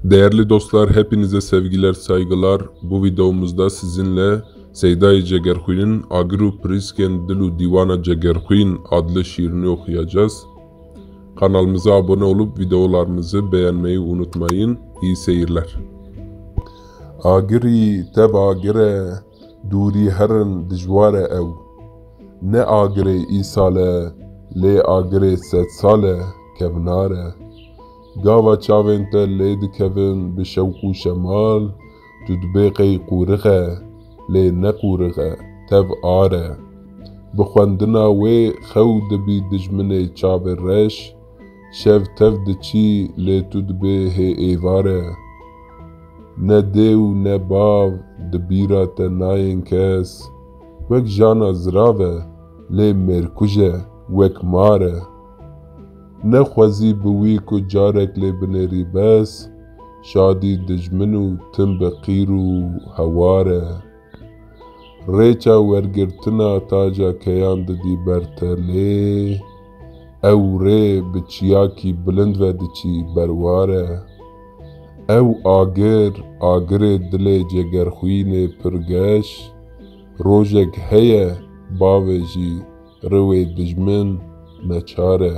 Değerli dostlar, hepinize sevgiler, saygılar. Bu videomuzda sizinle Seyda-i Cegerxuyn'in Agru Prisken Dilu Divana Cegerxuyn adlı şiirini okuyacağız. Kanalımıza abone olup videolarımızı beğenmeyi unutmayın. İyi seyirler. Agri tev agire duri herin dijware ev. Ne agire isale le agire set sale kevnare. Gava çavên te lê dikevin bi şewq û şemal, tu dibêqey qûrixe, lê neqûrixe, tev are. Bi xwendina wê xew dibî dijminê çavê reş, şev tev diçî lê tu dibê hê êvare. Ne dê û ne bav di bîra te nayên kes, wek jana zirav e, lê mêrkuj e wek mar e. Nexwezî bi wî ku carek lê binêrî bes, şadî dijmin û tim bi qîr û hewar e. Rêça wergirtina taca keyan didî ber te lê, ew rê bi çiyakî bilind ve diçî berwar e. Ew agir, agirê dilê Cegerxuynê pir geş, rojek heye bavê jî rewê dijmin neçar e.